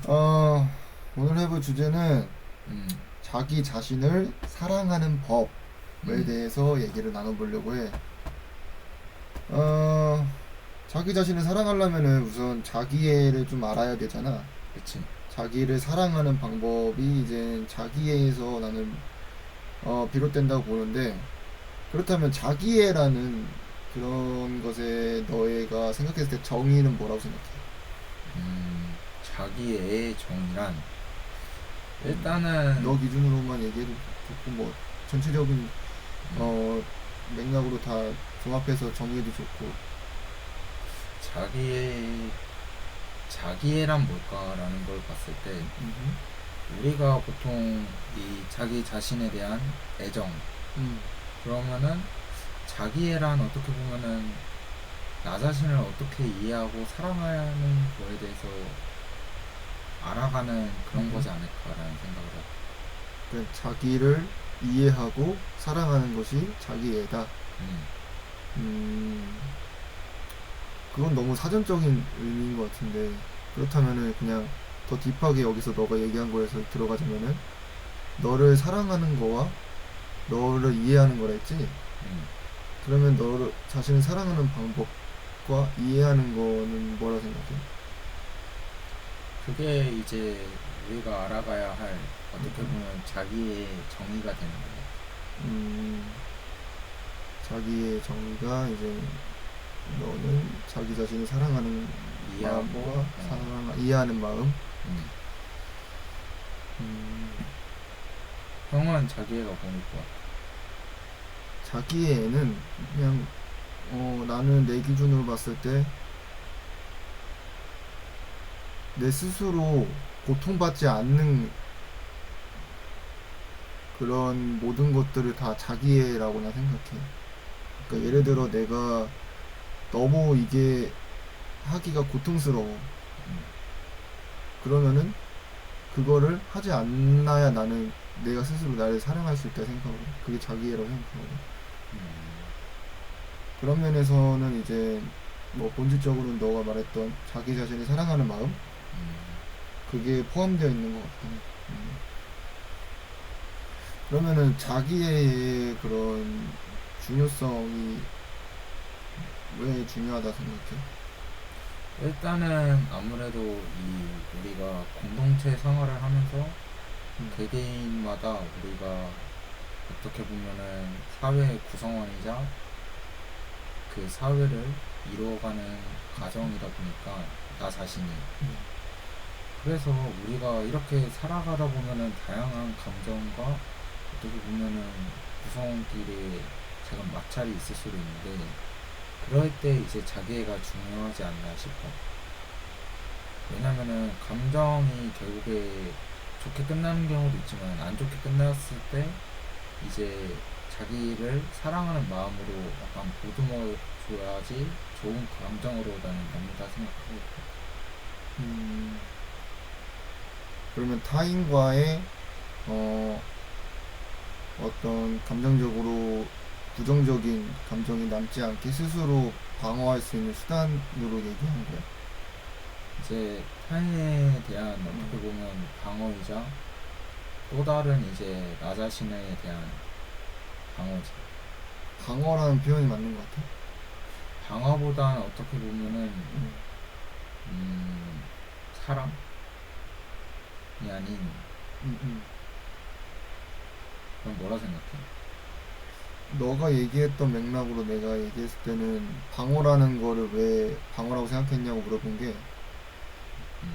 어, 오늘 해볼 주제는 음, 자기 자신을 사랑하는 법에 음, 대해서 얘기를 나눠보려고 해. 어, 자기 자신을 사랑하려면은 우선 자기애를 좀 알아야 되잖아. 그치. 자기를 사랑하는 방법이 이제 자기애에서 나는 비롯된다고 보는데, 그렇다면 자기애라는 그런 것에 너희가 생각했을 때 정의는 뭐라고 생각해? 자기의 정의란, 음, 일단은, 너 기준으로만 얘기해도 좋고 뭐 전체적인 음, 어, 맥락으로 다 종합해서 정의해도 좋고. 자기의, 자기애란 뭘까라는 걸 봤을 때, 음, 우리가 보통 이 자기 자신에 대한 애정, 음, 그러면은, 자기애란 어떻게 보면은, 나 자신을 어떻게 이해하고 사랑하는 거에 대해서 알아가는 그런 음. 거지 않을까라는 생각을 하고. 그러니까 자기를 이해하고 사랑하는 것이 자기애다. 음, 음, 그건 너무 사전적인 의미인 것 같은데, 그렇다면은 그냥 더 딥하게 여기서 너가 얘기한 거에서 들어가자면은 너를 사랑하는 거와 너를 이해하는 거라 했지. 음. 그러면 너를 자신을 사랑하는 방법과 이해하는 거는 뭐라 생각해? 그게 이제 우리가 알아가야 할 어떻게 음, 보면 자기의 정의가 되는 것 같아. 음, 자기의 정의가 이제 너는 자기 자신을 사랑하는 이해하고, 마음과 이해하는 마음. 음. 음, 형은 자기애가 보일 것 같아. 자기애는 그냥 나는 내 기준으로 봤을 때 내 스스로 고통받지 않는 그런 모든 것들을 다 자기애라고 나 생각해. 그러니까 예를 들어 음, 내가 너무 이게 하기가 고통스러워. 그러면은 그거를 하지 않아야 나는 내가 스스로 나를 사랑할 수 있다 생각하거든. 그게 자기애라고 생각하거든. 그런 면에서는 이제 뭐 본질적으로는 너가 말했던 자기 자신을 사랑하는 마음, 그게 포함되어 있는 것 같긴 해. 음. 그러면은 자기애의 그런 중요성이 왜 중요하다 생각해? 일단은 아무래도 이 우리가 공동체 생활을 하면서 음, 개개인마다 우리가 어떻게 보면은 사회의 구성원이자 그 사회를 이루어가는 가정이다 보니까 나 자신이 그래서 우리가 이렇게 살아가다 보면은 다양한 감정과 어떻게 보면은 구성원끼리 작은 마찰이 있을 수도 있는데 그럴 때 이제 자기애가 중요하지 않나 싶어. 왜냐면은 감정이 결국에 좋게 끝나는 경우도 있지만 안 좋게 끝났을 때 이제 자기를 사랑하는 마음으로 약간 보듬어 줘야지 좋은 감정으로 나는 남는다 생각하고 있고. 음, 그러면 타인과의 어, 어떤 감정적으로 부정적인 감정이 남지 않게 스스로 방어할 수 있는 수단으로 얘기한 거야. 이제 타인에 대한 어떻게 음, 보면 방어이자 또 다른 이제 나 자신에 대한 방어지. 방어라는 표현이 맞는 것 같아. 방어보다는 어떻게 보면은 음, 사랑이 아닌 음, 음. 그럼 뭐라 생각해? 너가 얘기했던 맥락으로 내가 얘기했을 때는 방어라는 거를 왜 방어라고 생각했냐고 물어본 게,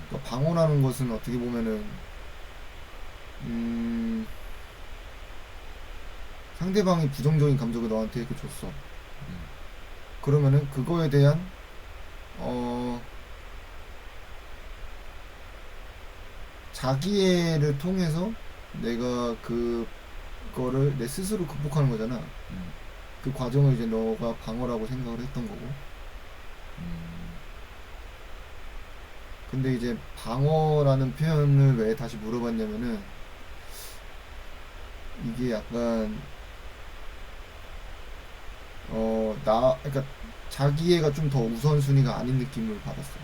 그러니까 방어라는 것은 어떻게 보면은 음, 상대방이 부정적인 감정을 너한테 이렇게 줬어. 그러면은 그거에 대한 어, 자기애를 통해서 내가 그거를 내 스스로 극복하는 거잖아. 그 과정을 이제 너가 방어라고 생각을 했던 거고. 근데 이제 방어라는 표현을 왜 다시 물어봤냐면은 이게 약간 그러니까 자기애가 좀 더 우선순위가 아닌 느낌을 받았어.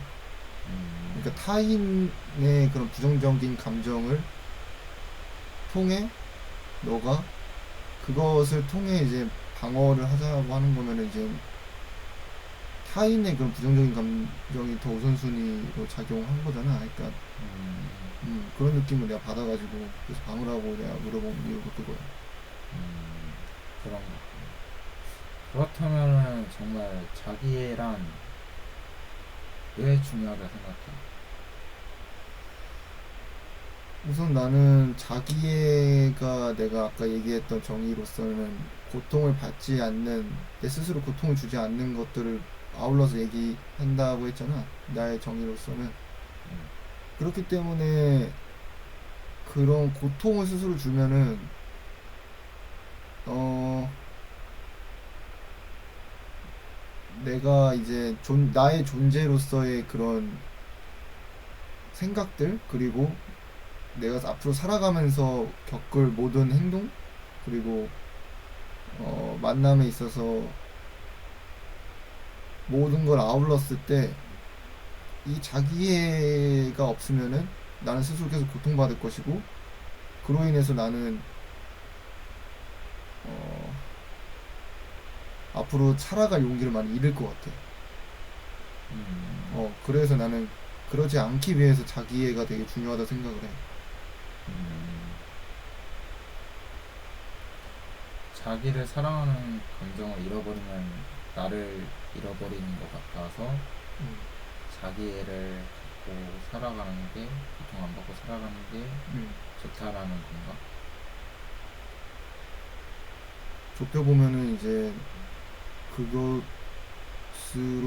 그러니까 타인의 그런 부정적인 감정을 통해 너가 그것을 통해 이제 방어를 하자고 하는 거면은 이제 타인의 그런 부정적인 감정이 더 우선순위로 작용한 거잖아. 그러니까 그런 느낌을 내가 받아가지고 그래서 방어라고 내가 물어본 이유가 그거야. 그런 거. 그렇다면은 정말 자기애란 왜 중요하다 생각해? 우선 나는 자기애가 내가 아까 얘기했던 정의로서는 고통을 받지 않는 내 스스로 고통을 주지 않는 것들을 아울러서 얘기한다고 했잖아. 나의 정의로서는 그렇기 때문에 그런 고통을 스스로 주면은 어 내가 이제 나의 존재로서의 그런 생각들 그리고 내가 앞으로 살아가면서 겪을 모든 행동 그리고 만남에 있어서 모든 걸 아울렀을 때 이 자기애가 없으면은 나는 스스로 계속 고통받을 것이고 그로 인해서 나는 어, 앞으로 살아갈 용기를 많이 잃을 것 같아. 그래서 나는 그러지 않기 위해서 자기애가 되게 중요하다 생각을 해. 자기를 사랑하는 감정을 잃어버리면 나를 잃어버리는 것 같아서 음, 자기애를 갖고 살아가는 게, 고통 안 받고 살아가는 게 음. 좋다라는 건가? 좁혀보면은 이제 그것으로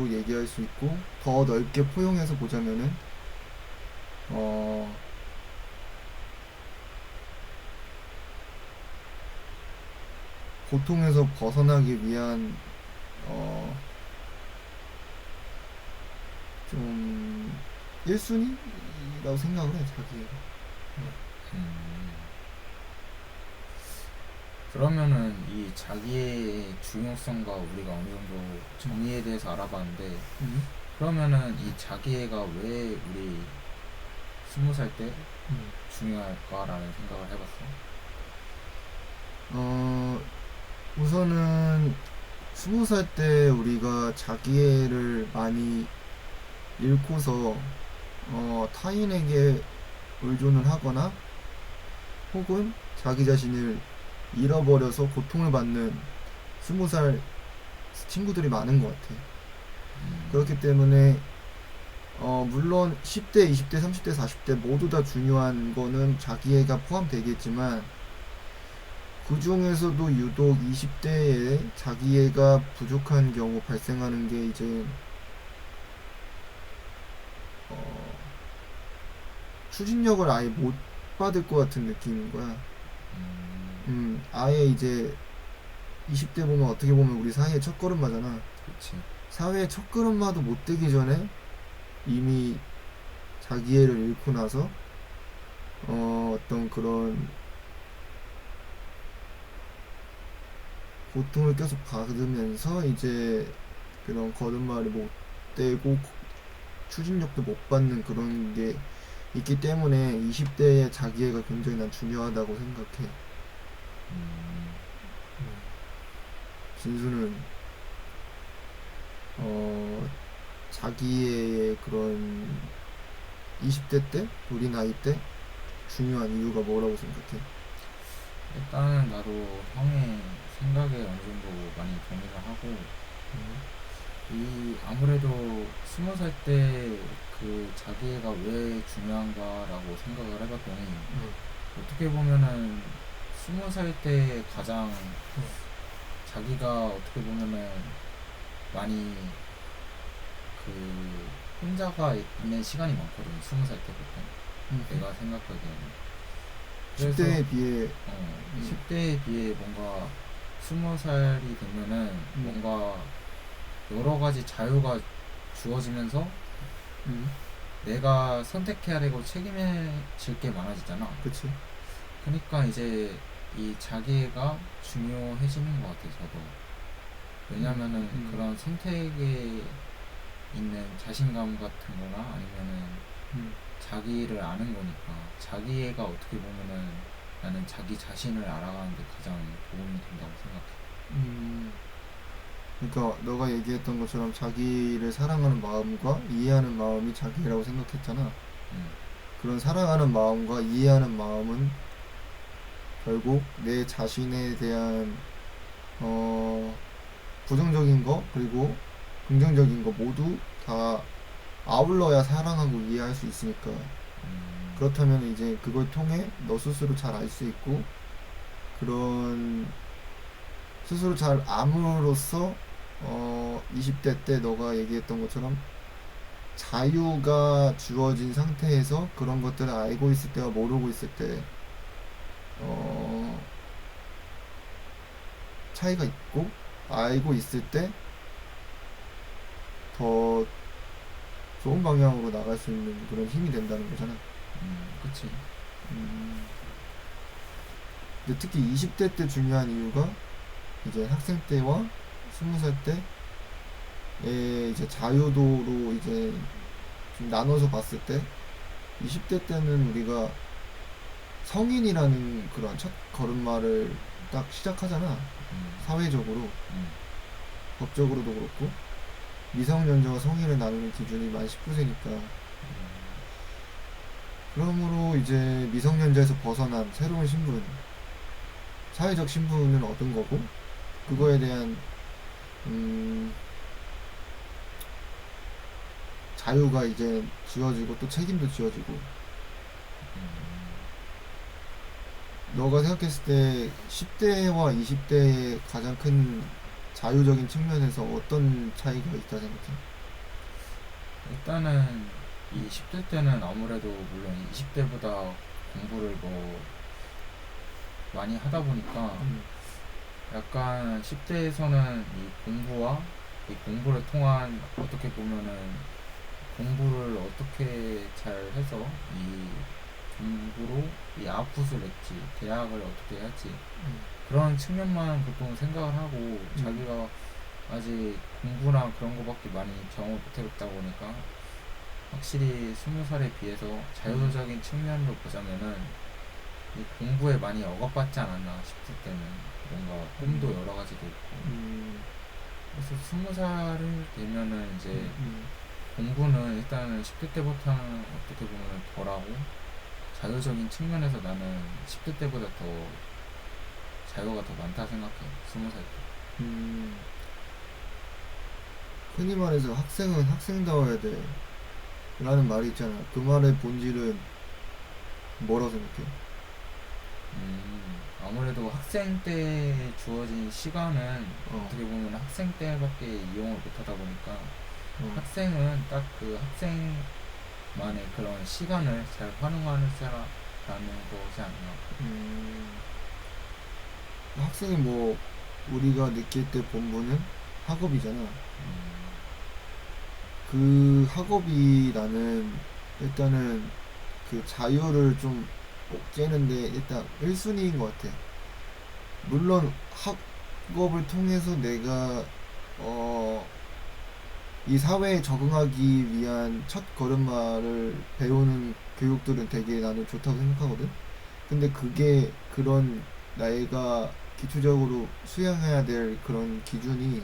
얘기할 수 있고 더 넓게 포용해서 보자면은 어, 고통에서 벗어나기 위한 어, 좀 1순위라고 생각을 해 자기가. 음, 그러면은 이 자기의 중요성과 우리가 어느 정도 정의에 대해서 알아봤는데, 음, 그러면은 이 자기애가 왜 우리 20살 때 음. 중요할까라는 생각을 해봤어. 어, 우선은 20살 때 우리가 자기애를 많이 잃고서 타인에게 의존을 하거나 혹은 자기 자신을 잃어버려서 고통을 받는 20살 친구들이 많은 것 같아. 그렇기 때문에 물론 10대, 20대, 30대, 40대 모두 다 중요한 거는 자기애가 포함되겠지만 그 중에서도 유독 20대에 자기애가 부족한 경우 발생하는 게 이제 어, 추진력을 아예 못 받을 것 같은 느낌인 거야. 아예 이제 20대 보면 어떻게 보면 우리 사회의 첫걸음마잖아. 그치. 사회의 첫걸음마도 못 되기 전에 이미 자기애를 잃고 나서 어떤 그런 고통을 계속 받으면서 이제 그런 걸음마를 못 떼고 추진력도 못 받는 그런 게 있기 때문에 20대의 자기애가 굉장히 난 중요하다고 생각해. 진수는 어 자기의 그런 20대 때 우리 나이 때 중요한 이유가 뭐라고 생각해? 일단은 나도 형의 생각에 어느 정도 많이 동의를 하고, 이 아무래도 20살 때 그 자기애가 왜 중요한가라고 생각을 해봤더니, 어떻게 보면은 20살 때 가장 자기가 어떻게 보면은 많이 그 혼자가 있는 시간이 많거든. 20살 때부터 내가 생각하기에는. 그래서 10대에 비해 10대에 비해 뭔가 20살이 되면은 뭔가 여러 가지 자유가 주어지면서 내가 선택해야 되고 책임질 게 많아지잖아. 그치? 그러니까 이제 이 자기애가 중요해지는 것 같아, 저도. 왜냐면은 그런 선택에 있는 자신감 같은 거나 아니면은 음, 자기를 아는 거니까 자기애가 어떻게 보면은 나는 자기 자신을 알아가는 데 가장 도움이 된다고 생각해. 음. 그러니까 너가 얘기했던 것처럼 자기를 사랑하는 마음과 이해하는 마음이 자기라고 생각했잖아. 음, 그런 사랑하는 마음과 이해하는 마음은 결국 내 자신에 대한 어, 부정적인 거 그리고 긍정적인 거 모두 다 아울러야 사랑하고 이해할 수 있으니까 음, 그렇다면 이제 그걸 통해 너 스스로 잘 알 수 있고 그런 스스로 잘 암으로써 20대 때 너가 얘기했던 것처럼 자유가 주어진 상태에서 그런 것들을 알고 있을 때와 모르고 있을 때 어, 차이가 있고 알고 있을 때 더 좋은 방향으로 나갈 수 있는 그런 힘이 된다는 거잖아. 그치. 음, 근데 특히 20대 때 중요한 이유가 이제 학생 때와 20살 때의 이제 자유도로 이제 좀 나눠서 봤을 때 20대 때는 우리가 성인이라는 그런 첫 걸음마를 딱 시작하잖아. 음, 사회적으로, 음, 법적으로도 그렇고, 미성년자와 성인을 나누는 기준이 만 19세니까. 그러므로 이제 미성년자에서 벗어난 새로운 신분, 사회적 신분을 얻은 거고, 그거에 대한, 음, 자유가 이제 지어지고 또 책임도 지어지고, 너가 생각했을 때 10대와 20대의 가장 큰 자유적인 측면에서 어떤 차이가 있다 생각해? 일단은 이 10대 때는 아무래도 물론 20대보다 공부를 뭐 많이 하다 보니까 음, 약간 10대에서는 이 공부와 이 공부를 통한 어떻게 보면은 공부를 어떻게 잘 해서 이 공부로 이 아웃풋을 냈지 대학을 어떻게 할지 음, 그런 측면만 보통 생각을 하고 음, 자기가 아직 공부나 그런 거밖에 많이 경험을 못 해봤다 보니까 확실히 20살에 비해서 음, 자유적인 측면으로 보자면은 이 공부에 많이 억압받지 않았나 싶을 때는 뭔가 꿈도 음, 여러 가지도 있고 음, 그래서 20살이 되면은 이제 음, 공부는 일단은 10대 때부터는 어떻게 보면 덜하고 자유적인 측면에서 나는 10대 때보다 더 자유가 더 많다 생각해. 20살 때. 음. 흔히 말해서 학생은 학생다워야 돼 라는 말이 있잖아. 그 말의 본질은 뭐라고 생각해? 아무래도 학생 때 주어진 시간은 어, 어떻게 보면 학생 때밖에 이용을 못 하다 보니까 어, 학생은 딱 그 학생만의 그런 시간을 잘 활용하는 사람라는 거지 않나. 음, 학생이 뭐 우리가 느낄 때 본보는 학업이잖아. 그 학업이 나는 일단은 그 자유를 좀 억제하는데 일단 1순위인 것 같아. 물론 학업을 통해서 내가 어, 이 사회에 적응하기 위한 첫 걸음마를 배우는 교육들은 되게 나는 좋다고 생각하거든. 근데 그게 그런 나이가 기초적으로 수행해야 될 그런 기준이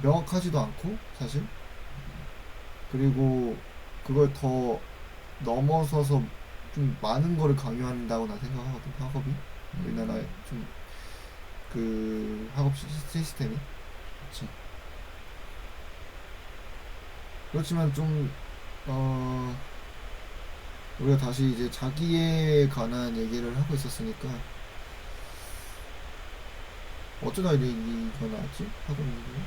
명확하지도 않고 사실 그리고 그걸 더 넘어서서 좀 많은 거를 강요한다고 나 생각하거든 학업이 우리나라의 음, 좀 그 학업 시스템이 그치. 그렇지만 좀 어, 우리가 다시 이제 자기에 관한 얘기를 하고 있었으니까 어쩌다 이 얘기가 나왔지 학업 얘기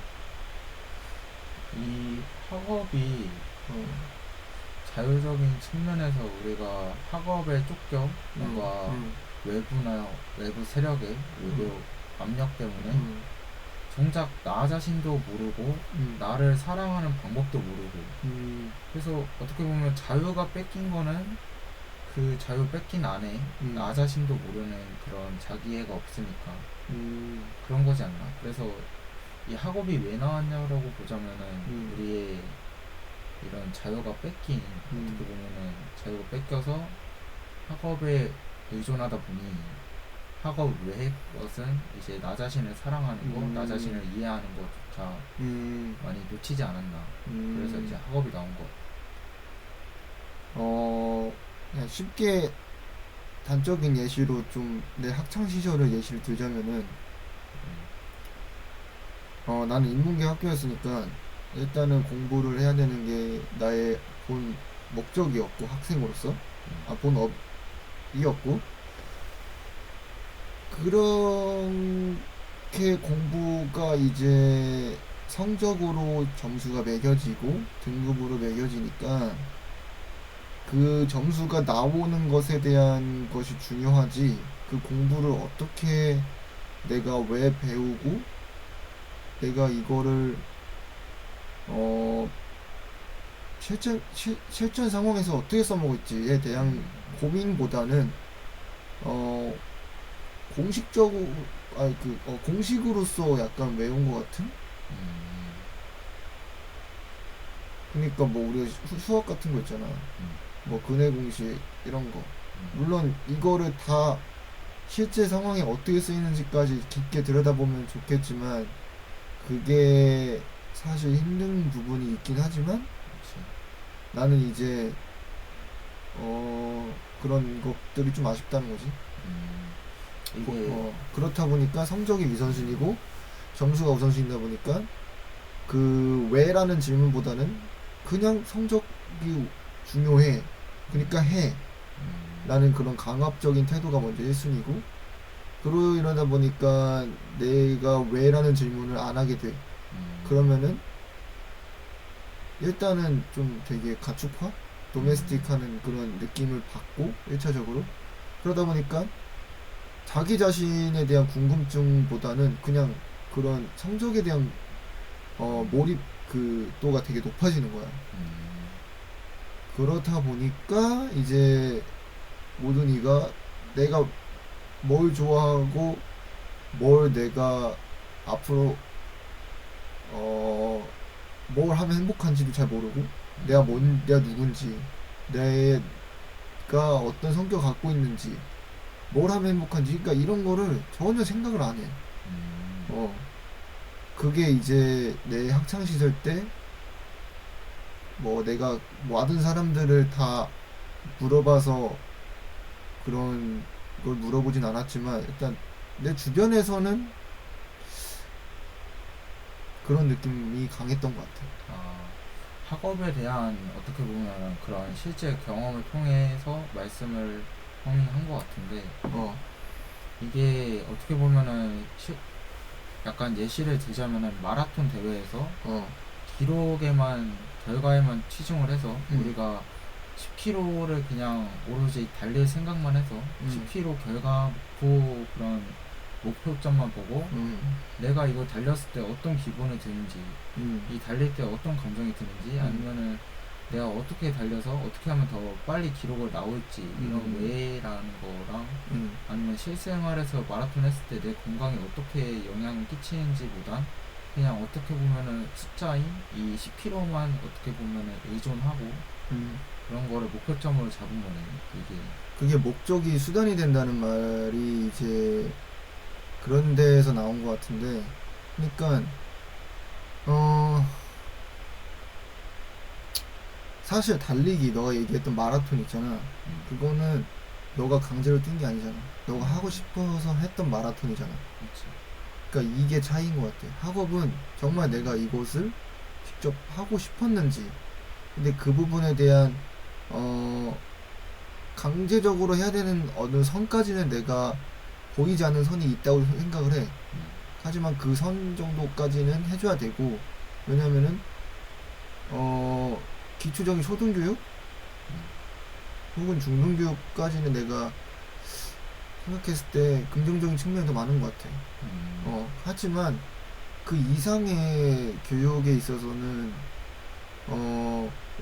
이 학업이 어, 자유적인 측면에서 우리가 학업에 쫓겨 음, 뭔가 음, 외부나 외부 세력의 음, 의료 압력 때문에 음, 정작 나 자신도 모르고 음, 나를 사랑하는 방법도 모르고 음, 그래서 어떻게 보면 자유가 뺏긴 거는 그 자유 뺏긴 안에 음, 나 자신도 모르는 그런 자기애가 없으니까 음, 그런 거지 않나. 그래서 이 학업이 왜 나왔냐라고 보자면은 음, 우리의 이런 자유가 뺏긴, 음. 어떻게 보면은 자유가 뺏겨서 학업에 의존하다 보니 학업 외의 것은 이제 나 자신을 사랑하는 거, 나 자신을 음. 이해하는 것조차 음. 많이 놓치지 않았나. 그래서 이제 음. 학업이 나온 것. 그냥 쉽게 단적인 예시로 좀 내 학창 시절을 예시를 들자면은, 나는 인문계 학교였으니까 일단은 공부를 해야 되는 게 나의 본 목적이었고, 학생으로서 본 업이었고, 그렇게 공부가 이제 성적으로 점수가 매겨지고 등급으로 매겨지니까 그 점수가 나오는 것에 대한 것이 중요하지, 그 공부를 어떻게 내가 왜 배우고 내가 이거를 어 실전 상황에서 어떻게 써먹을지에 대한 음, 고민보다는 어 공식적으로 공식으로서 약간 외운 것 같은. 음, 그러니까 뭐 우리가 수학 같은 거 있잖아, 음, 뭐 근해 공식 이런 거, 음, 물론 이거를 다 실제 상황에 어떻게 쓰이는지까지 깊게 들여다보면 좋겠지만 그게 사실 힘든 부분이 있긴 하지만 그치. 나는 이제 그런 것들이 좀 아쉽다는 거지. 음, 이게, 그렇다 보니까 성적이 음, 위선순위고 점수가 우선순위다 보니까 그 왜라는 질문보다는 그냥 성적이 중요해, 그러니까 해 음, 라는 그런 강압적인 태도가 먼저 1순위고, 이러다 보니까 내가 왜라는 질문을 안 하게 돼. 음, 그러면은 일단은 좀 되게 가축화? 음, 도메스틱하는 그런 느낌을 받고 1차적으로, 그러다 보니까 자기 자신에 대한 궁금증보다는 그냥 그런 성적에 대한 몰입 그 도가 되게 높아지는 거야. 음, 그렇다 보니까 이제 모든 이가 내가 뭘 좋아하고 뭘 내가 앞으로 어, 뭘 하면 행복한지도 잘 모르고, 내가 누군지, 내가 어떤 성격 갖고 있는지, 뭘 하면 행복한지, 그러니까 이런 거를 전혀 생각을 안 해. 음, 어, 그게 이제 내 학창 시절 때 뭐 내가 뭐 아는 사람들을 다 물어봐서 그런 걸 물어보진 않았지만 일단 내 주변에서는 그런 느낌이 강했던 것 같아. 아, 학업에 대한 어떻게 보면 그런 실제 경험을 통해서 말씀을 형이 한 것 같은데, 어. 이게 어떻게 보면은 약간 예시를 들자면은 마라톤 대회에서 어. 기록에만 결과에만 치중을 해서 음. 우리가 10km를 그냥 오로지 달릴 생각만 해서 음. 10km 결과 고 그런 목표점만 보고 음. 내가 이거 달렸을 때 어떤 기분이 드는지, 음. 이 달릴 때 어떤 감정이 드는지, 음. 아니면은 내가 어떻게 달려서 어떻게 하면 더 빨리 기록을 나올지, 이런 음. 외라는 거랑 음. 아니면 실생활에서 마라톤 했을 때 내 건강에 어떻게 영향을 끼치는지보단 그냥 어떻게 보면은 숫자인 이 10km만 어떻게 보면은 의존하고 음. 그런 거를 목표점으로 잡은 거네, 이게. 그게 목적이 수단이 된다는 말이 이제 그런 데에서 나온 것 같은데, 그러니까 어 사실 달리기, 너가 얘기했던 마라톤 있잖아, 그거는 너가 강제로 뛴 게 아니잖아. 너가 하고 싶어서 했던 마라톤이잖아. 그렇지. 그러니까 이게 차이인 것 같아. 학업은 정말 내가 이것을 직접 하고 싶었는지, 근데 그 부분에 대한 어 강제적으로 해야 되는 어느 선까지는 내가 보이지 않는 선이 있다고 생각을 해. 하지만 그 선 정도까지는 해줘야 되고, 왜냐면은 어 기초적인 초등교육 혹은 중등교육까지는 내가 생각했을 때 긍정적인 측면이 더 많은 것 같아. 하지만 그 이상의 교육에 있어서는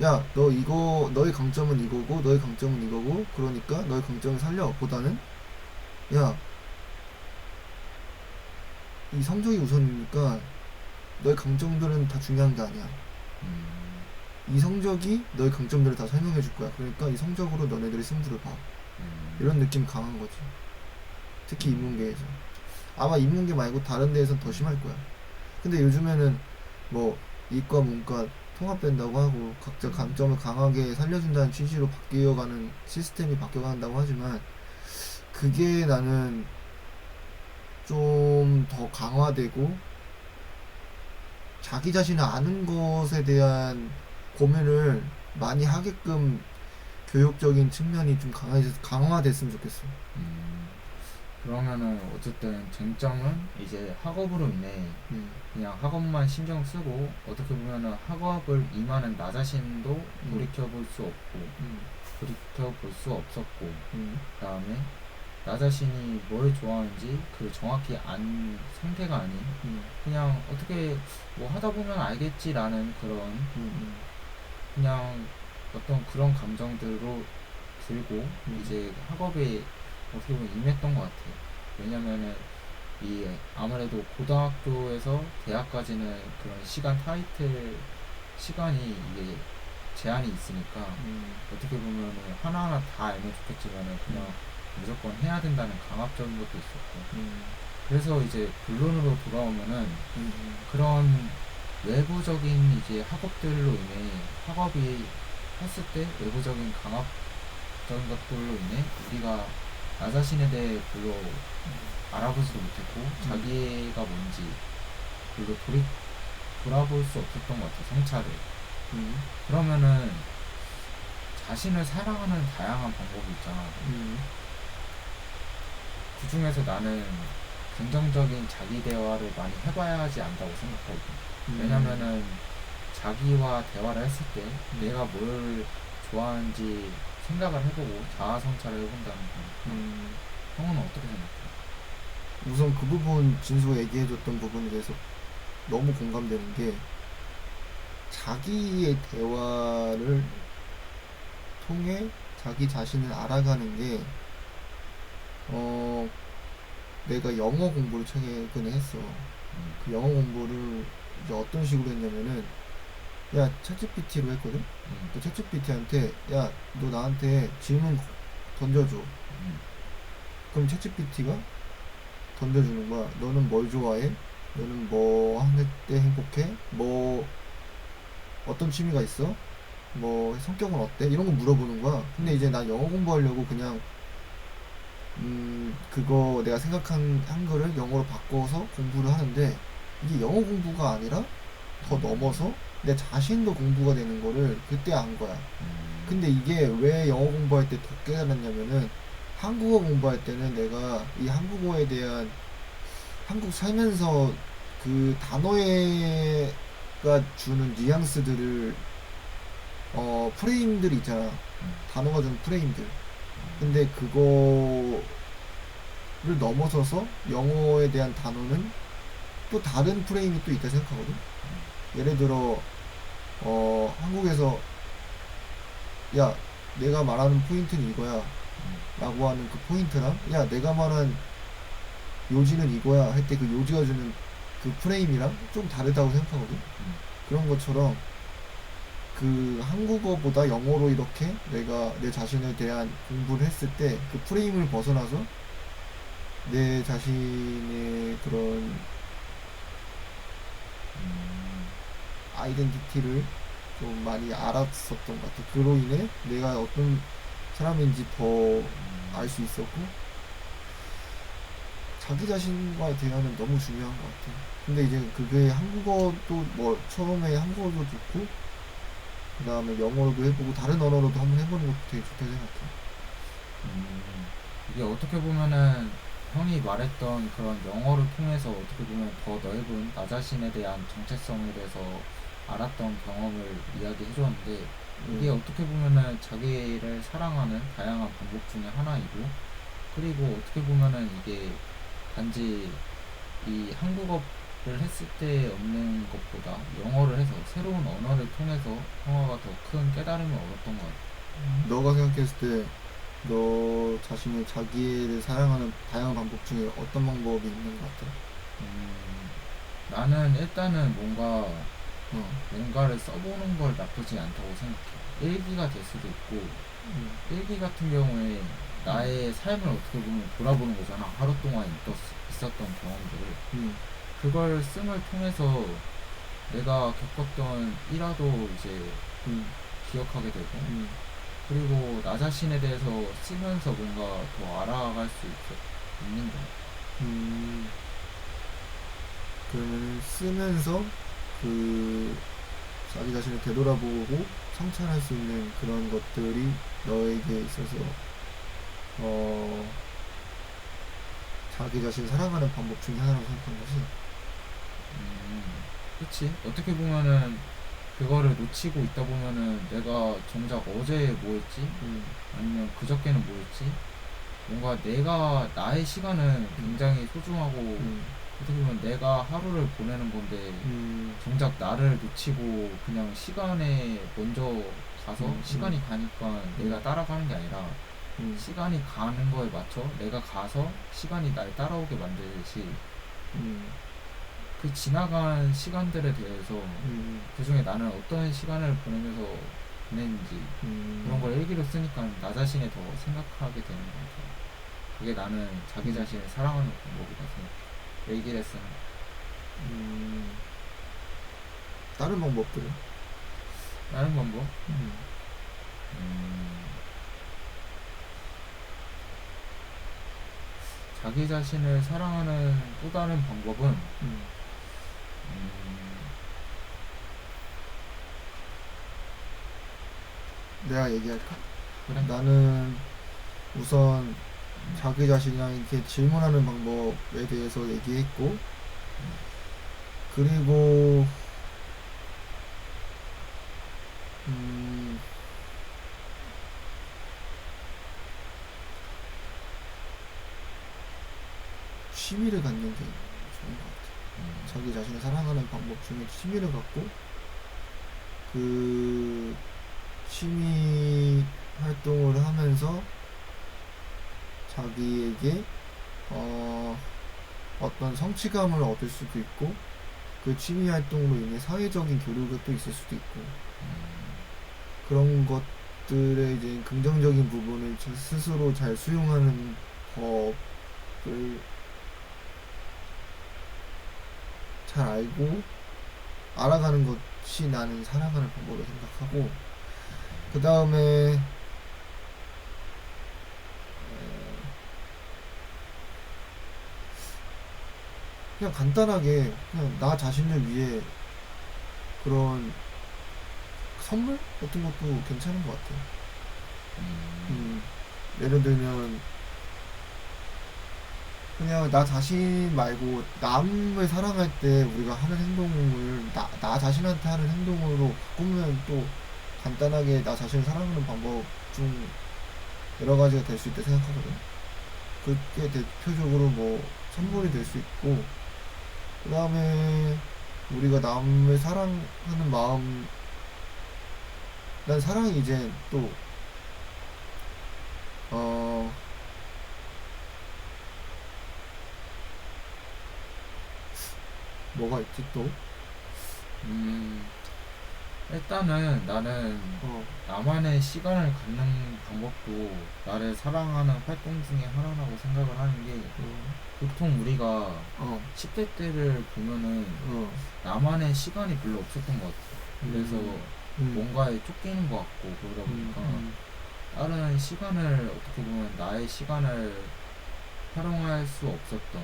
야, 너 이거, 너의 강점은 이거고, 너의 강점은 이거고, 그러니까 너의 강점을 살려. 보다는, 야, 이 성적이 우선이니까 너의 강점들은 다 중요한 게 아니야. 이 성적이 너의 강점들을 다 설명해 줄 거야. 그러니까 이 성적으로 너네들이 승부를 봐. 이런 느낌 강한 거지. 특히 인문계에서. 아마 인문계 말고 다른 데에선 더 심할 거야. 근데 요즘에는 뭐 이과 문과 통합된다고 하고 각자 강점을 강하게 살려준다는 취지로 바뀌어가는 시스템이 바뀌어간다고 하지만 그게 나는 좀 더 강화되고 자기 자신을 아는 것에 대한 고민을 많이 하게끔 교육적인 측면이 좀 강화됐으면 좋겠어. 음, 그러면은 어쨌든 쟁점은 이제 학업으로 인해 음, 그냥 학업만 신경 쓰고 어떻게 보면은 학업을 임하는 나 자신도 돌이켜 볼 수 없고 음, 돌이켜 볼 수 없었고 음, 그다음에 나 자신이 뭘 좋아하는지 그 정확히 안 상태가 아닌 음, 그냥 어떻게 뭐 하다 보면 알겠지라는 그런 음, 그냥 어떤 그런 감정들로 들고 이제 학업에 어떻게 보면 임했던 것 같아요. 왜냐면은 이 아무래도 고등학교에서 대학까지는 그런 시간 타이틀 시간이 이게 제한이 있으니까 어떻게 보면은 하나하나 다 알면 좋겠지만은 그냥 무조건 해야 된다는 강압적인 것도 있었고 그래서 이제 본론으로 돌아오면은 그런 외부적인 이제 학업들로 인해 학업이 했을 때 외부적인 강압적인 것들로 인해 우리가 나 자신에 대해 별로 알아보지도 못했고 자기가 뭔지 별로 돌아볼 수 없었던 것 같아 성찰을. 그러면은 자신을 사랑하는 다양한 방법이 있잖아. 그 중에서 나는 긍정적인 자기 대화를 많이 해봐야 하지 않다고 생각하거든. 왜냐면은 자기와 대화를 했을 때 내가 뭘 좋아하는지 생각을 해보고 자아 성찰을 해본다는 거니까. 형은 어떻게 생각해? 우선 그 부분 진수가 얘기해줬던 부분에 대해서 너무 공감되는 게 자기의 대화를 통해 자기 자신을 알아가는 게 어, 내가 영어 공부를 최근에 했어. 그 영어 공부를 이제 어떤 식으로 했냐면은 야 챗GPT로 했거든. 그 챗GPT한테 야 너 나한테 질문 던져줘. 그럼 챗GPT가 던져주는 거야. 너는 뭘 좋아해? 너는 뭐 하는 때 행복해? 뭐 어떤 취미가 있어? 뭐 성격은 어때? 이런 거 물어보는 거야. 근데 이제 나 영어 공부하려고 그냥 그거 내가 생각한 한글을 영어로 바꿔서 공부를 하는데 이게 영어 공부가 아니라 더 넘어서 내 자신도 공부가 되는 거를 그때 안 거야. 근데 이게 왜 영어 공부할 때 더 깨달았냐면은 한국어 공부할 때는 내가 이 한국어에 대한 한국 살면서 그 단어가 주는 뉘앙스들을 프레임들이 있잖아. 단어가 주는 프레임들. 근데 그거를 넘어서서 영어에 대한 단어는 또 다른 프레임이 또 있다 생각하거든. 예를 들어 한국에서 야 내가 말하는 포인트는 이거야 라고 하는 그 포인트랑 야 내가 말한 요지는 이거야 할 때 그 요지가 주는 그 프레임이랑 좀 다르다고 생각하거든. 그런 것처럼 그 한국어보다 영어로 이렇게 내가 내 자신에 대한 공부를 했을 때 그 프레임을 벗어나서 내 자신의 그런 아이덴티티를 좀 많이 알았었던 것 같아. 그로 인해 내가 어떤 사람인지 더 알 수 있었고 자기 자신과의 대화는 너무 중요한 것 같아. 근데 이제 그게 한국어도 뭐 처음에 한국어도 좋고 그 다음에 영어로도 해보고 다른 언어로도 한번 해보는 것도 되게 좋다 생각해. 이게 어떻게 보면은 형이 말했던 그런 영어를 통해서 어떻게 보면 더 넓은 나 자신에 대한 정체성에 대해서 알았던 경험을 이야기해 줬는데 이게 어떻게 보면은 자기를 사랑하는 다양한 방법 중에 하나이고 그리고 어떻게 보면은 이게 단지 이 한국어를 했을 때 얻는 것보다 영어를 해서 새로운 언어를 통해서 형아가 더 큰 깨달음을 얻었던 것 같아. 너가 생각했을 때 너 자신이 자기를 사랑하는 다양한 방법 중에 어떤 방법이 있는 것 같아? 음, 나는 일단은 뭔가 뭔가를 써보는 걸 나쁘지 않다고 생각해. 일기가 될 수도 있고, 일기 같은 경우에 나의 삶을 어떻게 보면 돌아보는 거잖아. 하루 동안 있었던 경험들을. 그걸 씀을 통해서 내가 겪었던 일화도 이제 기억하게 되고, 그리고 나 자신에 대해서 쓰면서 뭔가 더 알아갈 수 있는 거. 그러면 쓰면서 그 자기 자신을 되돌아보고 성찰할 수 있는 그런 것들이 너에게 있어서 자기 자신을 사랑하는 방법 중에 하나라고 생각한 거지. 그치? 어떻게 보면은 그거를 놓치고 있다 보면은 내가 정작 어제 뭐 했지? 아니면 그저께는 뭐 했지? 뭔가 내가 나의 시간은 굉장히 소중하고 어떻게 보면 내가 하루를 보내는 건데 정작 나를 놓치고 그냥 시간에 먼저 가서 시간이 가니까 내가 따라가는 게 아니라 시간이 가는 거에 맞춰 내가 가서 시간이 날 따라오게 만들듯이 그 지나간 시간들에 대해서 그 중에 나는 어떤 시간을 보냈는지 그런 걸 일기로 쓰니까 나 자신에 더 생각하게 되는 것 같아. 그게 나는 자기 자신을 사랑하는 방법이라 생각해. 일기를 쓰는 거. 다른 방법들은? 다른 방법? 자기 자신을 사랑하는 또 다른 방법은 내가 얘기할까? 그래? 나는 우선 자기 자신에게 질문하는 방법에 대해서 얘기했고, 그리고 취미를 갖는 게 좋은 것 같아. 자기 자신을 사랑하는 방법 중에 취미를 갖고 그 취미 활동을 하면서 자기에게 어떤 성취감을 얻을 수도 있고, 그 취미 활동으로 인해 사회적인 교류가 또 있을 수도 있고, 그런 것들의 이제 긍정적인 부분을 스스로 잘 수용하는 법을 잘 알고 알아가는 것이 나는 사랑하는 방법으로 생각하고, 그 다음에 그냥 간단하게 그냥 나 자신을 위해 그런 선물 같은 것도 괜찮은 것 같아. 예를 들면 그냥 나 자신 말고 남을 사랑할 때 우리가 하는 행동을 나 자신한테 하는 행동으로 바꾸면 또 간단하게 나 자신을 사랑하는 방법 중 여러 가지가 될 수 있다 생각하거든. 그게 대표적으로 뭐 선물이 될 수 있고, 그 다음에 우리가 남을 사랑하는 마음, 난 사랑이 이제 또 뭐가 있지 또? 일단은 나는 나만의 시간을 갖는 방법도 나를 사랑하는 활동 중에 하나라고 생각을 하는 게 보통 우리가 10대 때를 보면은 나만의 시간이 별로 없었던 것 같아. 그래서 뭔가에 쫓기는 것 같고 그러다 보니까 다른 시간을 어떻게 보면 나의 시간을 활용할 수 없었던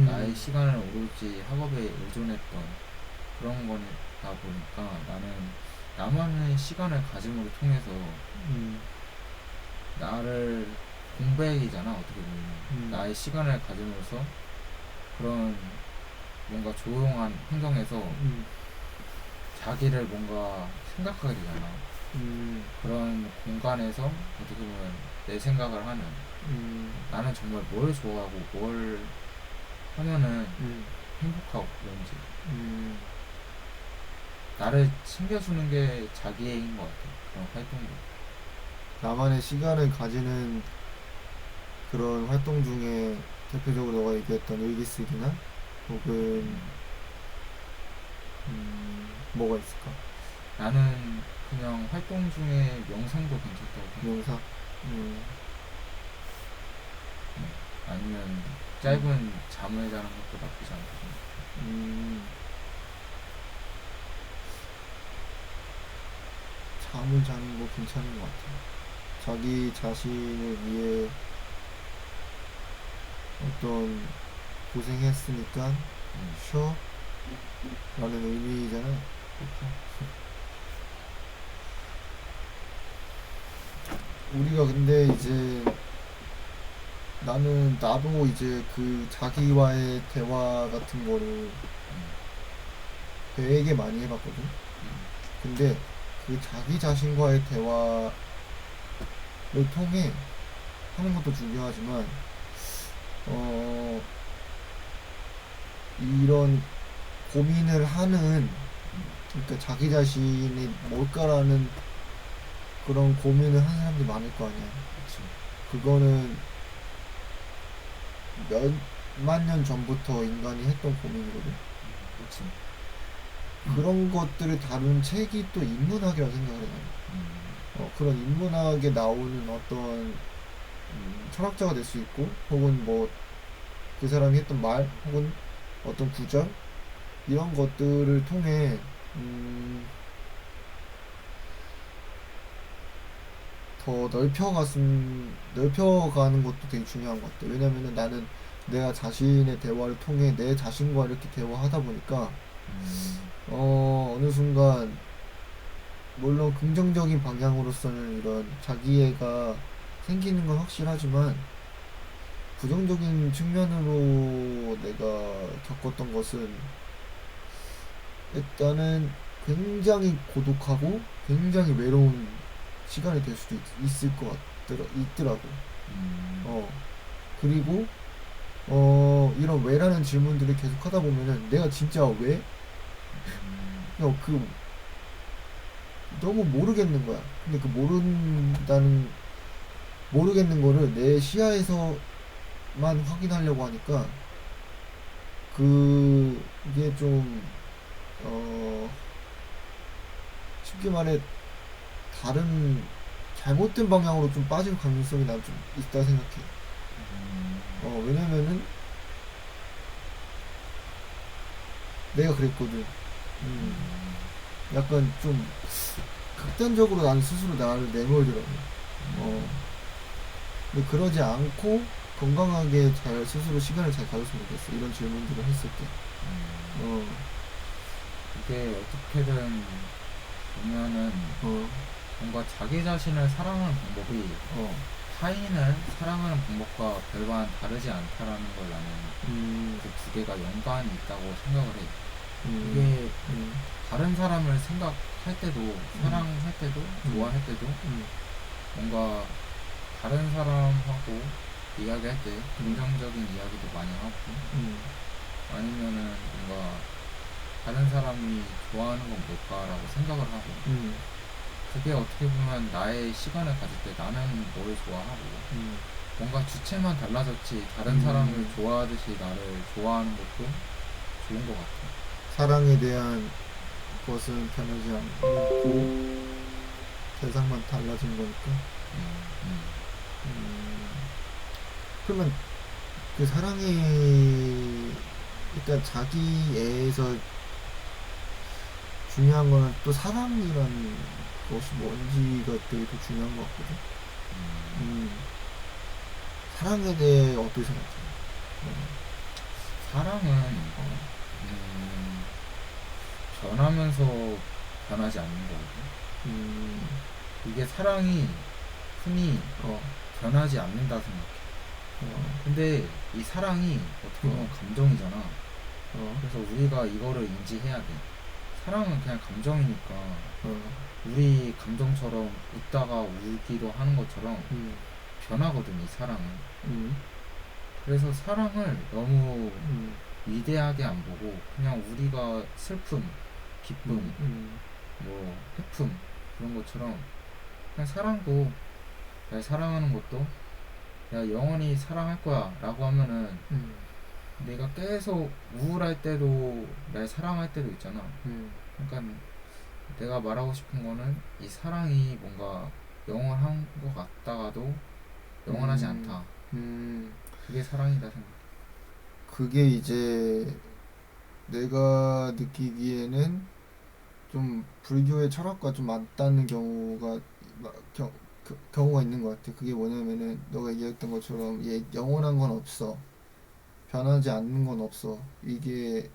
나의 시간을 오로지 학업에 의존했던 그런 거다 보니까 나는 나만의 시간을 가짐으로 통해서 나를 공백이잖아 어떻게 보면 나의 시간을 가짐으로써 그런 뭔가 조용한 환경에서 자기를 뭔가 생각하게 되잖아. 그런 공간에서 어떻게 보면 내 생각을 하는 나는 정말 뭘 좋아하고 뭘 하면은 행복하고 그런지 나를 챙겨주는 게 자기애인 것 같아. 그런 활동도. 나만의 시간을 가지는 그런 활동 중에 대표적으로 너가 얘기했던 일기쓰기나 혹은 뭐가 있을까? 나는 그냥 활동 중에 명상도 괜찮다고 생각해. 명사? 음, 아니면 짧은 잠을 자는 것도 나쁘지 않다고 생각해. 음, 잠을 자는 거 괜찮은 것 같아. 자기 자신을 위해 어떤 고생했으니까 쉬어? 라는 의미잖아. 그렇죠? 우리가 근데 이제 나도 이제 그 자기와의 대화 같은 거를 되게 많이 해봤거든. 근데 그 자기 자신과의 대화를 통해 하는 것도 중요하지만, 어, 이런 고민을 하는, 그러니까 자기 자신이 뭘까라는 그런 고민을 하는 사람들이 많을 거 아니야. 그치. 그거는 몇만 년 전부터 인간이 했던 고민이거든. 그치. 그런 것들을 다룬 책이 또 인문학이라고 생각을 해. 나는. 음, 그런 인문학에 나오는 어떤 철학자가 될 수 있고, 혹은 뭐 그 사람이 했던 말, 혹은 어떤 구절 이런 것들을 통해 더 넓혀가는 것도 되게 중요한 것 같아. 왜냐면은 나는 내가 자신의 대화를 통해 내 자신과 이렇게 대화하다 보니까 음, 어느 순간 물론 긍정적인 방향으로서는 이런 자기애가 생기는 건 확실하지만 부정적인 측면으로 내가 겪었던 것은 일단은 굉장히 고독하고 굉장히 외로운 시간이 될 수도 있을 것 있더라고. 음, 어, 그리고, 이런 왜라는 질문들을 계속 하다 보면은 내가 진짜 왜? 그, 너무 모르겠는 거야. 근데 그 모르겠는 거를 내 시야에서만 확인하려고 하니까, 이게 좀, 어, 쉽게 말해, 다른, 잘못된 방향으로 좀 빠질 가능성이 난 좀 있다 생각해. 음, 왜냐면은, 내가 그랬거든. 음, 약간 좀, 극단적으로 난 스스로 나를 내몰더라고. 어, 근데 그러지 않고, 건강하게 잘, 스스로 시간을 잘 가졌으면 좋겠어. 이런 질문들을 했을 때. 어, 이게 어떻게든 보면은 어, 뭔가 자기 자신을 사랑하는 방법이 어, 타인을 사랑하는 방법과 별반 다르지 않다라는 걸 나는 음, 그 두 개가 연관이 있다고 생각을 해. 음, 이게 음, 다른 사람을 생각할 때도, 사랑할 때도, 음, 좋아할 때도 음, 뭔가 다른 사람하고 이야기할 때 음, 긍정적인 이야기도 많이 하고 음, 아니면은 뭔가 다른 사람이 좋아하는 건 뭘까라고 생각을 하고 음, 그게 어떻게 보면 나의 시간을 가질 때 나는 뭘 좋아하고 음, 뭔가 주체만 달라졌지 다른 사람을 음. 좋아하듯이 나를 좋아하는 것도 좋은 것 같아. 사랑에 대한 것은 변하지 않고, 대상만 달라진 거니까. 음. 음, 그러면 그 사랑이, 일단 자기애에서 중요한 거는 또 사랑이라는 것이 뭔지가 되게 더 중요한 것 같거든. 음, 사랑에 대해 어떻게 생각해? 사랑은 어, 음, 변하면서 변하지 않는 거거든. 음, 이게 사랑이 흔히 어, 변하지 않는다 생각해. 어, 근데 이 사랑이 어떻게 어, 보면 감정이잖아. 어, 그래서 우리가 이거를 인지해야 돼. 사랑은 그냥 감정이니까 어, 우리 감정처럼 웃다가 울기도 하는 것처럼 음, 변하거든, 이 사랑은. 음, 그래서 사랑을 너무 음, 위대하게 안 보고 그냥 우리가 슬픔, 기쁨, 음, 뭐 해품 그런 것처럼 그냥 사랑도 날 사랑하는 것도 내가 영원히 사랑할 거야 라고 하면은 음, 내가 계속 우울할 때도 날 사랑할 때도 있잖아. 음, 그러니까 내가 말하고 싶은 거는 이 사랑이 뭔가 영원한 것 같다가도 영원하지 음, 않다. 음, 그게 사랑이다 생각. 그게 이제 내가 느끼기에는 좀 불교의 철학과 좀 맞닿는 경우가 경우가 있는 것 같아. 그게 뭐냐면은 너가 얘기했던 것처럼 얘 영원한 건 없어. 변하지 않는 건 없어. 이게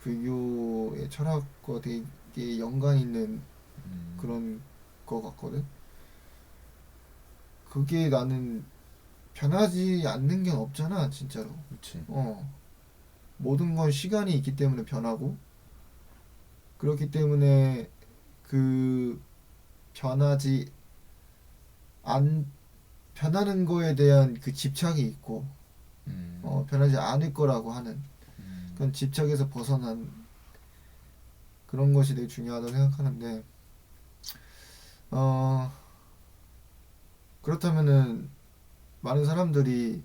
불교의 철학과 되게 연관 있는 음, 그런 거 같거든. 그게 나는 변하지 않는 게 없잖아, 진짜로. 그렇지. 어. 모든 건 시간이 있기 때문에 변하고, 그렇기 때문에 그 변하지 안, 변하는 거에 대한 그 집착이 있고, 음, 변하지 않을 거라고 하는 음, 그런 집착에서 벗어난 그런 것이 되게 중요하다고 생각하는데, 어, 그렇다면은 많은 사람들이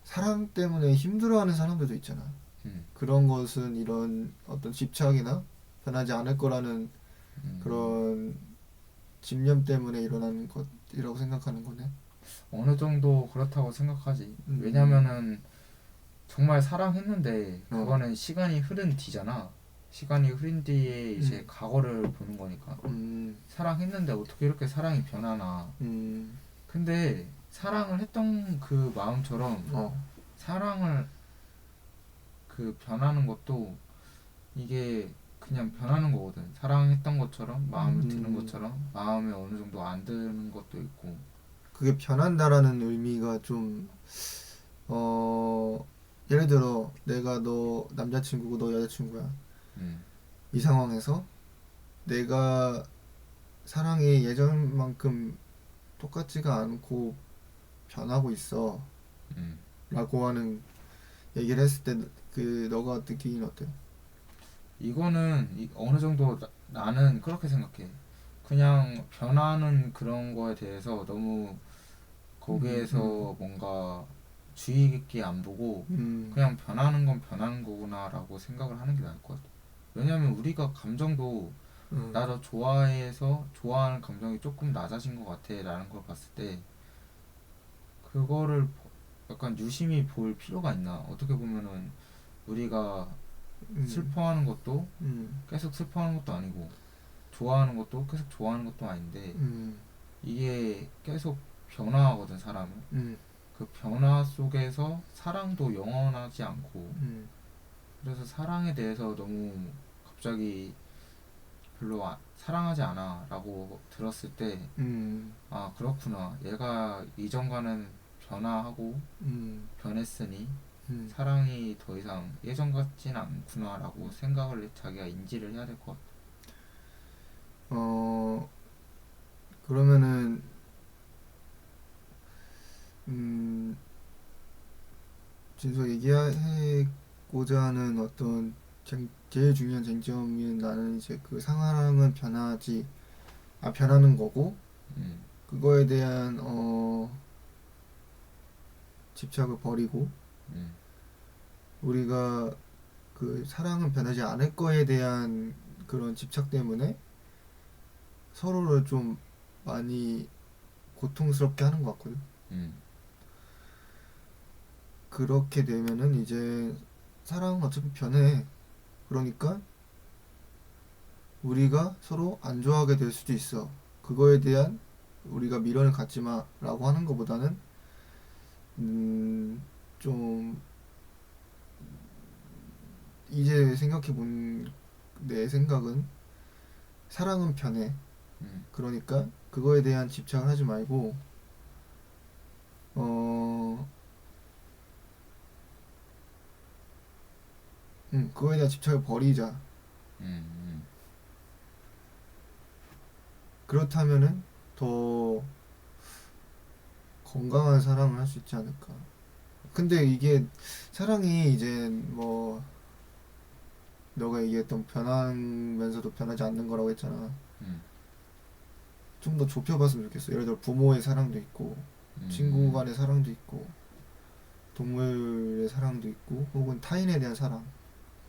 사랑 때문에 힘들어하는 사람들도 있잖아. 음, 그런 것은 이런 어떤 집착이나 변하지 않을 거라는 음. 그런 집념 때문에 일어나는 것이라고 생각하는 거네. 어느 정도 그렇다고 생각하지. 음, 왜냐면은 정말 사랑했는데 어, 그거는 시간이 흐른 뒤잖아. 시간이 흐른 뒤에 이제 음, 과거를 보는 거니까. 음, 사랑했는데 어떻게 이렇게 사랑이 변하나. 음, 근데 사랑을 했던 그 마음처럼 어, 사랑을 그 변하는 것도 이게 그냥 변하는 거거든. 사랑했던 것처럼 마음을 드는 음, 것처럼 마음에 어느 정도 안 드는 것도 있고. 그게 변한다라는 의미가 좀, 예를 들어 내가 너 남자친구고 너 여자친구야. 음, 이 상황에서 내가 사랑이 예전만큼 똑같지가 않고 변하고 있어. 음. 라고 하는 얘기를 했을 때 그 너가 느끼긴 어때? 이거는 어느 정도 나는 그렇게 생각해. 그냥 변하는 그런 거에 대해서 너무 음, 음, 거기에서 뭔가 주의 깊게 안 보고 음, 그냥 변하는 건 변하는 거구나라고 생각을 하는 게 나을 것 같아. 왜냐면 우리가 감정도 나 음, 너 좋아해서 좋아하는 감정이 조금 낮아진 것 같아 라는 걸 봤을 때 그거를 약간 유심히 볼 필요가 있나. 어떻게 보면은 우리가 음, 슬퍼하는 것도 음, 계속 슬퍼하는 것도 아니고 좋아하는 것도 계속 좋아하는 것도 아닌데 음, 이게 계속 변화하거든 사람은. 음, 그 변화 속에서 사랑도 영원하지 않고 음, 그래서 사랑에 대해서 너무 갑자기 별로 사랑하지 않아 라고 들었을 때 음, 아 그렇구나 얘가 이전과는 변화하고 음, 변했으니 음. 사랑이 더 이상 예전 같진 않구나 라고 생각을 자기가 인지를 해야 될 것 같아. 어, 그러면은, 음, 진서 얘기하고자 하는 어떤 제일 중요한 쟁점이 나는 이제 그 상황은 변하는 거고, 음, 그거에 대한, 집착을 버리고, 음, 우리가 그 사랑은 변하지 않을 거에 대한 그런 집착 때문에 서로를 좀 많이 고통스럽게 하는 것 같거든. 음, 그렇게 되면은 이제 사랑은 어차피 변해. 그러니까 우리가 서로 안 좋아하게 될 수도 있어. 그거에 대한 우리가 미련을 갖지 마라고 하는 것보다는 좀 이제 생각해 본 내 생각은 사랑은 변해. 음, 그러니까 그거에 대한 집착을 하지 말고 어, 그거에 대한 집착을 버리자. 음, 그렇다면은 더 건강한 사랑을 할 수 있지 않을까. 근데 이게 사랑이 이제 뭐 너가 얘기했던 변하면서도 변하지 않는 거라고 했잖아. 음, 좀 더 좁혀봤으면 좋겠어. 예를 들어 부모의 사랑도 있고, 친구 음, 간의 사랑도 있고, 동물의 사랑도 있고, 혹은 타인에 대한 사랑.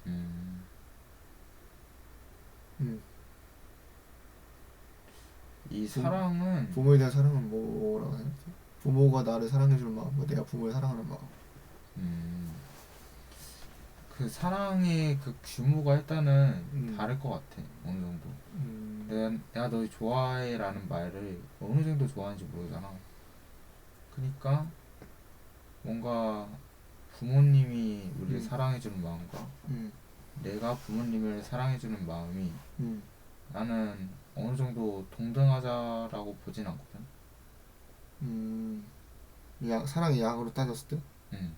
음. 음. 이 부, 사랑은 부모에 대한 사랑은 뭐라고 생각해? 부모가 나를 사랑해주는 마음과 내가 부모를 사랑하는 마음. 음, 그 사랑의 그 규모가 일단은 음, 다를 것 같아. 어느 정도. 음, 내가 널 좋아해라는 말을 어느 정도 좋아하는지 모르잖아. 그러니까 뭔가 부모님이 우리를 음, 사랑해주는 마음과 음, 내가 부모님을 사랑해주는 마음이 음, 나는 어느 정도 동등하자라고 보진 않거든. 음. 사랑의 양으로 따졌을 때 응,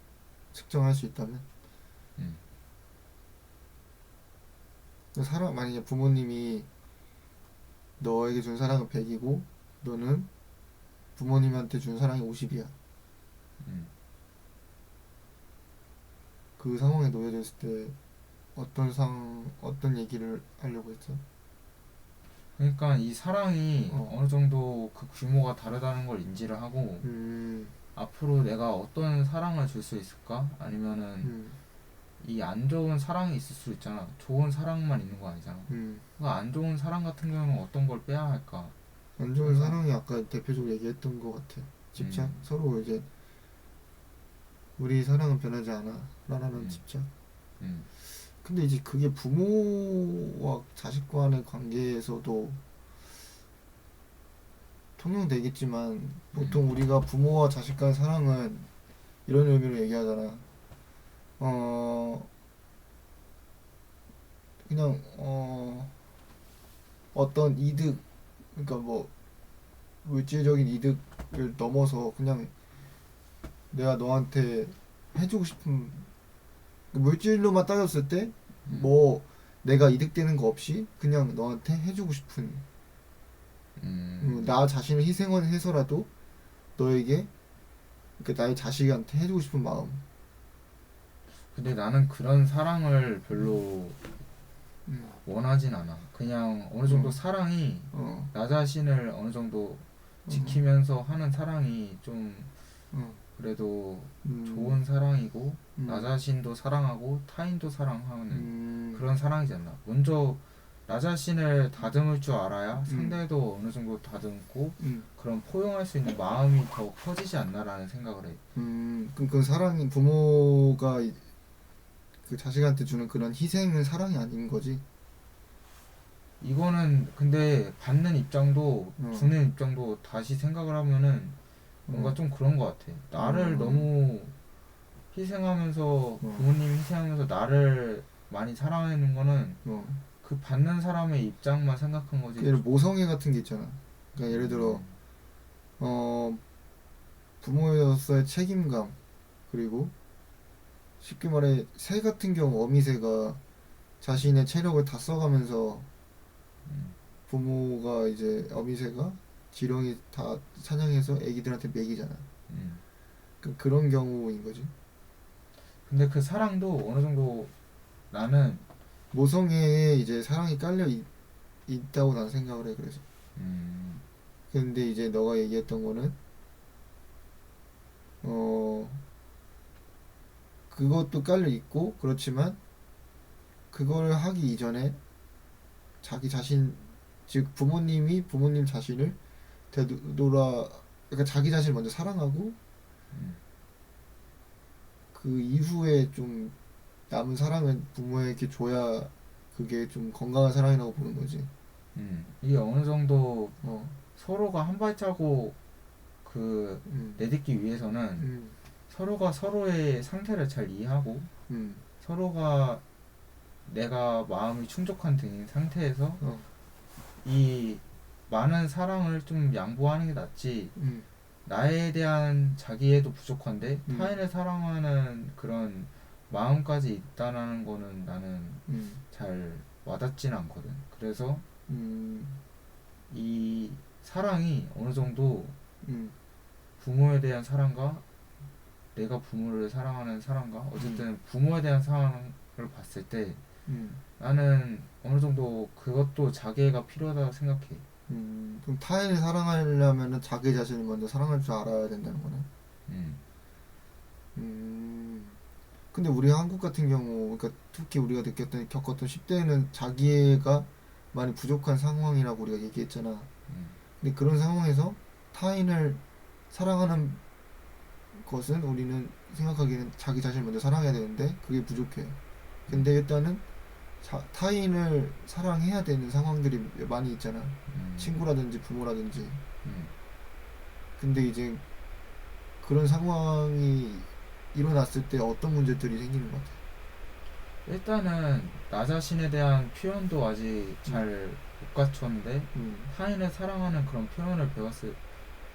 측정할 수 있다면 응, 만약에 부모님이 너에게 준 사랑은 100이고 너는 부모님한테 준 사랑이 50이야. 응. 그 상황에 놓여져 있을 때 어떤 얘기를 하려고 했어? 그러니까 이 사랑이 어, 어느 정도 그 규모가 다르다는 걸 인지를 하고 음, 앞으로 내가 어떤 사랑을 줄 수 있을까? 아니면은 음, 이 안 좋은 사랑이 있을 수 있잖아. 좋은 사랑만 있는 거 아니잖아. 음. 그 안 좋은 사랑 같은 경우는 어떤 걸 빼야 할까? 안 좋은 항상. 사랑이 아까 대표적으로 얘기했던 것 같아. 집착? 음, 서로 이제 우리 사랑은 변하지 않아. 라는 음, 집착? 음, 근데 이제 그게 부모와 자식 간의 관계에서도 통용되겠지만 음, 보통 우리가 부모와 자식 간의 사랑은 이런 의미로 얘기하잖아. 어, 그냥, 어떤 이득, 그러니까 뭐, 물질적인 이득을 넘어서 그냥 내가 너한테 해주고 싶은, 물질로만 따졌을 때, 음, 뭐, 내가 이득되는 거 없이 그냥 너한테 해주고 싶은, 음. 나 자신을 희생해서라도 너에게, 그러니까 나의 자식한테 해주고 싶은 마음. 근데 나는 그런 사랑을 별로 음, 원하진 않아. 그냥 어느 정도 어, 사랑이 어, 나 자신을 어느 정도 어, 지키면서 하는 사랑이 좀 어, 그래도 음, 좋은 사랑이고 나 음, 자신도 사랑하고 타인도 사랑하는 음, 그런 사랑이지 않나. 먼저 나 자신을 다듬을 줄 알아야 음, 상대도 어느 정도 다듬고 음, 그런 포용할 수 있는 마음이 더 커지지 않나라는 생각을 해. 그럼 그 사랑이 부모가 그 자식한테 주는 그런 희생은 사랑이 아닌 거지. 이거는 근데 받는 입장도 어, 주는 입장도 다시 생각을 하면은 뭔가 어, 좀 그런 것 같아. 나를 어, 너무 희생하면서 어, 부모님이 희생하면서 나를 많이 사랑하는 거는 어. 그 받는 사람의 입장만 생각한 그 거지. 예를 모성애 같은 게 있잖아. 그러니까 예를 들어 음, 어 부모로서의 책임감 그리고 쉽게 말해 새 같은 경우 어미새가 자신의 체력을 다 써가면서 부모가 이제 어미새가 지렁이 다 사냥해서 애기들한테 먹이잖아. 음. 그런 경우인 거지. 근데 그 사랑도 어느 정도 나는 모성애에 이제 사랑이 있다고 난 생각을 해. 그래서 음, 근데 이제 너가 얘기했던 거는 어 그것도 깔려 있고 그렇지만 그걸 하기 이전에 자기 자신 즉 부모님이 부모님 자신을 되돌아 그러니까 자기 자신을 먼저 사랑하고 그 이후에 좀 남은 사랑은 부모에게 줘야 그게 좀 건강한 사랑이라고 보는 거지. 이게 어느 정도 어, 서로가 한 발자국 그 음, 내딛기 위해서는 음, 서로가 서로의 상태를 잘 이해하고 음, 서로가 내가 마음이 충족한 등 상태에서 어, 이 많은 사랑을 좀 양보하는 게 낫지. 음, 나에 대한 자기애도 부족한데 음, 타인을 사랑하는 그런 마음까지 있다라는 거는 나는 음, 잘 와닿지는 않거든. 그래서 음, 이 사랑이 어느 정도 음, 부모에 대한 사랑과 내가 부모를 사랑하는 사랑과 음, 어쨌든 부모에 대한 사랑을 봤을 때 음, 나는 어느 정도 그것도 자기애가 필요하다고 생각해. 그럼 타인을 사랑하려면은 자기 자신을 먼저 사랑할 줄 알아야 된다는 거네. 음, 음. 근데 우리 한국 같은 경우, 그러니까 특히 우리가 겪었던 10대는 자기애가 많이 부족한 상황이라고 우리가 얘기했잖아. 음, 근데 그런 상황에서 타인을 사랑하는 것은 우리는 생각하기에는 자기 자신을 먼저 사랑해야 되는데 그게 부족해. 음, 근데 일단은 타인을 사랑해야 되는 상황들이 많이 있잖아. 음, 친구라든지 부모라든지. 음. 근데 이제 그런 상황이 일어났을 때 어떤 문제들이 생기는 것 같아. 일단은 나 자신에 대한 표현도 아직 음, 잘 못 갖췄는데 음, 타인을 사랑하는 그런 표현을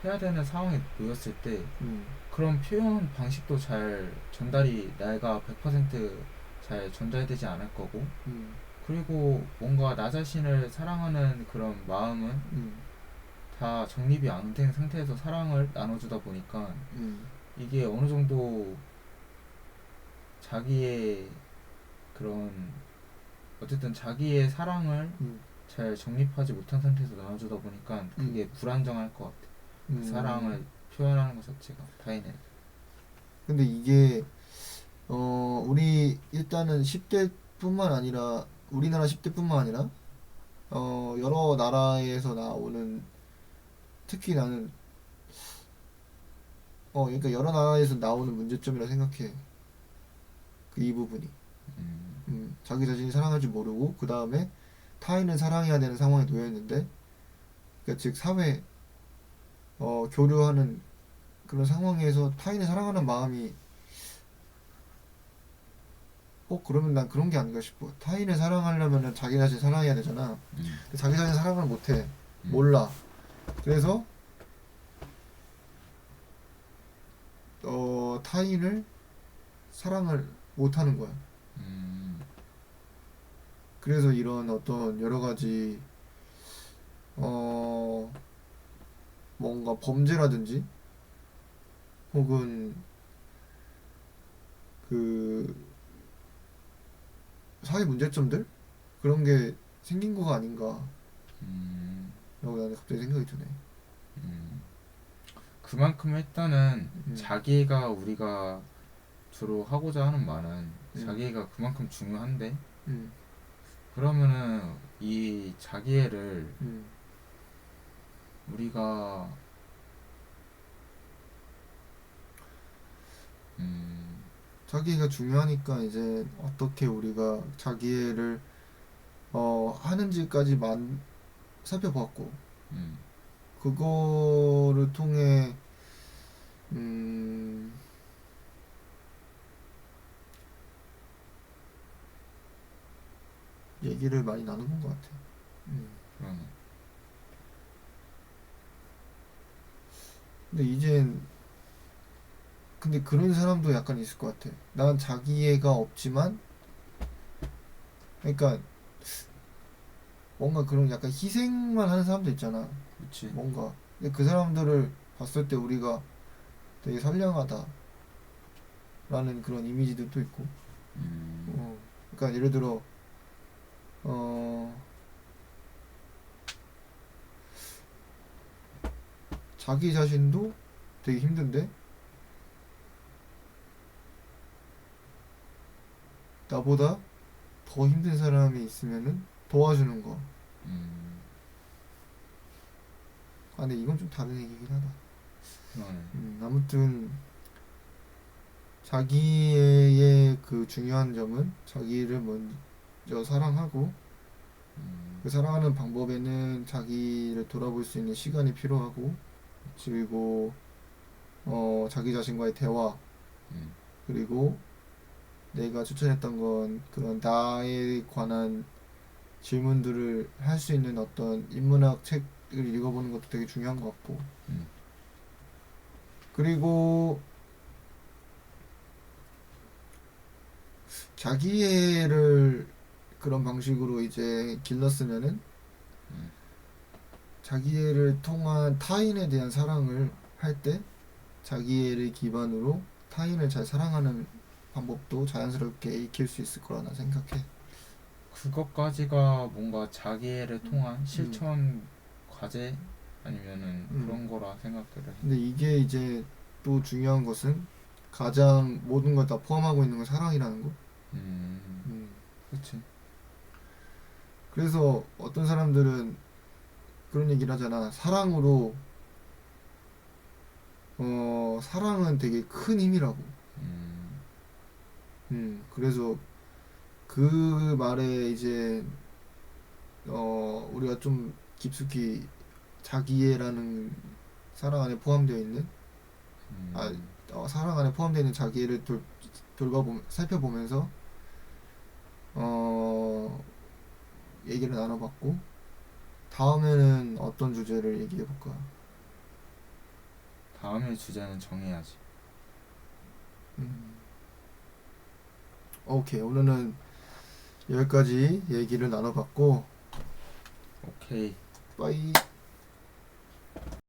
해야 되는 상황에 놓였을 때 음, 그런 표현 방식도 잘 전달이 내가 100%잘 전달되지 않을 거고 음, 그리고 뭔가 나 자신을 사랑하는 그런 마음은 음, 다 정립이 안 된 상태에서 사랑을 나눠주다 보니까 음, 이게 어느 정도 자기의 그런 어쨌든 자기의 사랑을 음, 잘 정립하지 못한 상태에서 나눠주다 보니까 음, 그게 불안정할 것 같아. 그 음. 사랑을 표현하는 것 자체가 타인에. 근데 이게 우리 일단은 10대뿐만 아니라 우리나라 10대뿐만 아니라 여러 나라에서 나오는 특히 나는 그러니까 여러 나라에서 나오는 문제점이라 생각해. 그 이 부분이. 음, 자기 자신이 사랑할 줄 모르고 그 다음에 타인을 사랑해야 되는 상황에 놓여 있는데, 그러니까 즉 사회 교류하는 그런 상황에서 타인을 사랑하는 마음이 그러면 난 그런 게 아닌가 싶어. 타인을 사랑하려면은 자기 자신 사랑해야 되잖아. 음, 근데 자기 자신 사랑을 못해. 음, 몰라. 그래서 타인을 사랑을 못하는 거야. 음, 그래서 이런 어떤 여러 가지 어 뭔가 범죄라든지 혹은 그 사회 문제점들 그런 게 생긴 거가 아닌가라고 음, 나는 갑자기 생각이 드네. 음. 그만큼 일단은 음, 자기가 우리가 주로 하고자 하는 말은 음, 자기가 그만큼 중요한데 음, 그러면은 이 자기애를 음. 우리가 음, 자기가 중요하니까 이제 어떻게 우리가 자기를 하는지까지만 살펴봤고 음, 그거를 통해 음, 얘기를 많이 나눈 것 같아. 음. 그러네. 근데 이젠 근데 그런 사람도 약간 있을 것 같아. 난 자기애가 없지만 그러니까 뭔가 그런 약간 희생만 하는 사람도 있잖아. 그치? 뭔가 근데 그 사람들을 봤을 때 우리가 되게 선량하다라는 그런 이미지도 있고. 음, 어, 그러니까 예를 들어 어, 자기 자신도 되게 힘든데 나보다 더 힘든 사람이 있으면은 도와주는 거. 음, 근데 이건 좀 다른 얘기긴 하다. 그러네. 아무튼 자기의 그 중요한 점은 자기를 먼저 사랑하고 음, 그 사랑하는 방법에는 자기를 돌아볼 수 있는 시간이 필요하고 그치. 그리고 자기 자신과의 대화 음, 그리고 내가 추천했던 건 그런 나에 관한 질문들을 할 수 있는 어떤 인문학 책을 읽어보는 것도 되게 중요한 것 같고 음, 그리고 자기애를 그런 방식으로 이제 길렀으면은 음, 자기애를 통한 타인에 대한 사랑을 할 때 자기애를 기반으로 타인을 잘 사랑하는 방법도 자연스럽게 익힐 수 있을 거라 나 생각해. 그것까지가 뭔가 자기애를 통한 음, 실천 과제 아니면은 음. 그런 거라 생각을 해. 근데 이게 이제 또 중요한 것은 가장 모든 걸 다 포함하고 있는 건 사랑이라는 거. 음, 음, 그치. 그래서 어떤 사람들은 그런 얘기를 하잖아. 사랑으로, 사랑은 되게 큰 힘이라고. 음, 그래서 그 말에 이제, 우리가 좀 깊숙이 자기애라는 사랑 안에 포함되어 있는, 아, 음, 사랑 안에 포함되어 있는 자기애를 살펴보면서, 어, 얘기를 나눠봤고, 다음에는 어떤 주제를 얘기해볼까? 다음의 주제는 정해야지. 음, 오케이. 오늘은 여기까지 얘기를 나눠봤고, 오케이. 빠이.